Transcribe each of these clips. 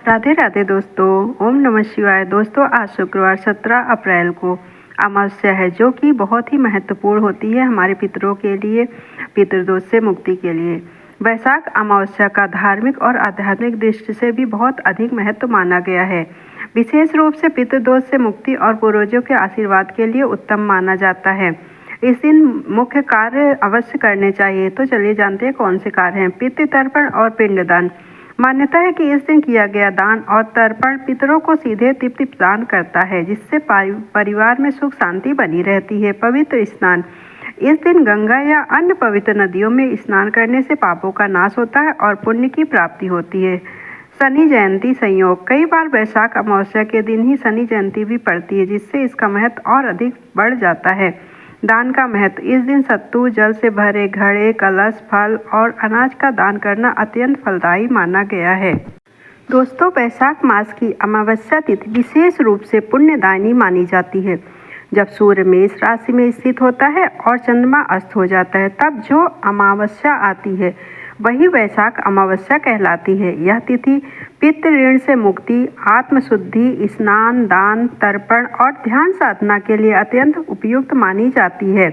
राधे राधे दोस्तों। ओम नमः शिवाय। दोस्तों, आज शुक्रवार 17 अप्रैल को अमावस्या है, जो कि बहुत ही महत्वपूर्ण होती है हमारे पितरों के लिए, पितृदोष से मुक्ति के लिए। वैशाख अमावस्या का धार्मिक और आध्यात्मिक दृष्टि से भी बहुत अधिक महत्व माना गया है। विशेष रूप से पितृदोष से मुक्ति और पूर्वजों के आशीर्वाद के लिए उत्तम माना जाता है। इस दिन मुख्य कार्य अवश्य करने चाहिए। तो चलिए जानते हैं कौन से कार्य हैं। पितृ तर्पण और पिंडदान। मान्यता है कि इस दिन किया गया दान और तर्पण पितरों को सीधे तृप्ति प्रदान करता है, जिससे परिवार में सुख शांति बनी रहती है। पवित्र स्नान। इस दिन गंगा या अन्य पवित्र नदियों में स्नान करने से पापों का नाश होता है और पुण्य की प्राप्ति होती है। शनि जयंती संयोग। कई बार वैशाख अमावस्या के दिन ही शनि जयंती भी पड़ती है, जिससे इसका महत्व और अधिक बढ़ जाता है। दान का महत्व। इस दिन सत्तू, जल से भरे घड़े, कलश, फल और अनाज का दान करना अत्यंत फलदायी माना गया है। दोस्तों, वैशाख मास की अमावस्या तिथि विशेष रूप से पुण्यदायिनी मानी जाती है। जब सूर्य मेष राशि में स्थित होता है और चंद्रमा अस्त हो जाता है, तब जो अमावस्या आती है वही वैशाख अमावस्या कहलाती है। यह तिथि पितृ ऋण से मुक्ति, आत्मशुद्धि, स्नान, दान, तर्पण और ध्यान साधना के लिए अत्यंत उपयुक्त मानी जाती है।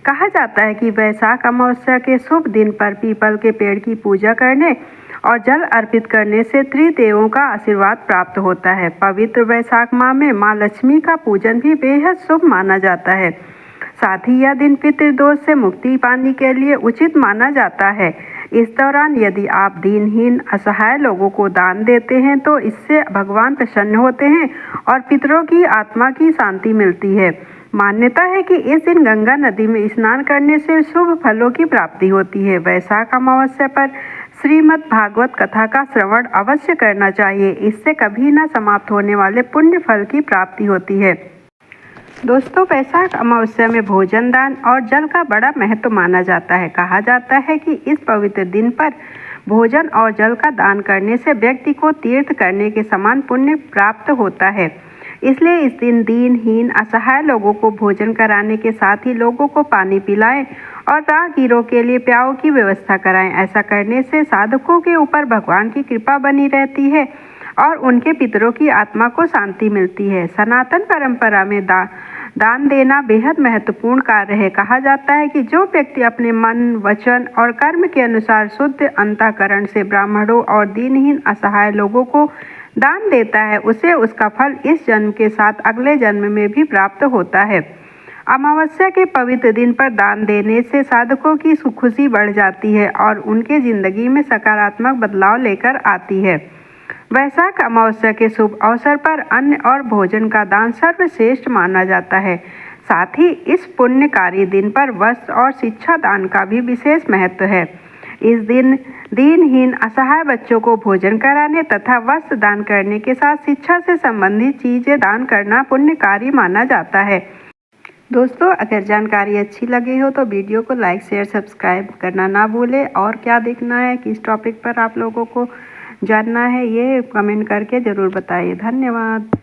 कहा जाता है कि वैशाख अमावस्या के शुभ दिन पर पीपल के पेड़ की पूजा करने और जल अर्पित करने से त्रिदेवों का आशीर्वाद प्राप्त होता है। पवित्र वैशाख माह में माँ लक्ष्मी का पूजन भी बेहद शुभ माना जाता है। साथ ही यह दिन पितृदोष से मुक्ति पाने के लिए उचित माना जाता है। इस दौरान यदि आप दीनहीन असहाय लोगों को दान देते हैं तो इससे भगवान प्रसन्न होते हैं और पितरों की आत्मा की शांति मिलती है। मान्यता है कि इस दिन गंगा नदी में स्नान करने से शुभ फलों की प्राप्ति होती है। वैशाख अमावस्या पर श्रीमद् भागवत कथा का श्रवण अवश्य करना चाहिए। इससे कभी न समाप्त होने वाले पुण्य फल की प्राप्ति होती है। दोस्तों, वैशाख अमावस्या में भोजन दान और जल का बड़ा महत्व माना जाता है। कहा जाता है कि इस पवित्र दिन पर भोजन और जल का दान करने से व्यक्ति को तीर्थ करने के समान पुण्य प्राप्त होता है। इसलिए इस दिन दीनहीन असहाय लोगों को भोजन कराने के साथ ही लोगों को पानी पिलाएं और राहगीरों के लिए प्याऊ की व्यवस्था कराएं। ऐसा करने से साधकों के ऊपर भगवान की कृपा बनी रहती है और उनके पितरों की आत्मा को शांति मिलती है। सनातन परंपरा में दान देना बेहद महत्वपूर्ण कार्य है। कहा जाता है कि जो व्यक्ति अपने मन, वचन और कर्म के अनुसार शुद्ध अंतःकरण से ब्राह्मणों और दीनहीन असहाय लोगों को दान देता है, उसे उसका फल इस जन्म के साथ अगले जन्म में भी प्राप्त होता है। अमावस्या के पवित्र दिन पर दान देने से साधकों की खुशी बढ़ जाती है और उनके जिंदगी में सकारात्मक बदलाव लेकर आती है। वैशाख अमावस्या के शुभ अवसर पर अन्न और भोजन का दान सर्वश्रेष्ठ माना जाता है। साथ ही इस पुण्यकारी दिन पर वस्त्र और शिक्षा दान का भी विशेष महत्व है। इस दिन दीनहीन असहाय बच्चों को भोजन कराने तथा वस्त्र दान करने के साथ शिक्षा से संबंधित चीजें दान करना पुण्यकारी माना जाता है। दोस्तों, अगर जानकारी अच्छी लगी हो तो वीडियो को लाइक, शेयर, सब्सक्राइब करना ना भूलें। और क्या देखना है, किस टॉपिक पर आप लोगों को जानना है, ये कमेंट करके ज़रूर बताइए। धन्यवाद।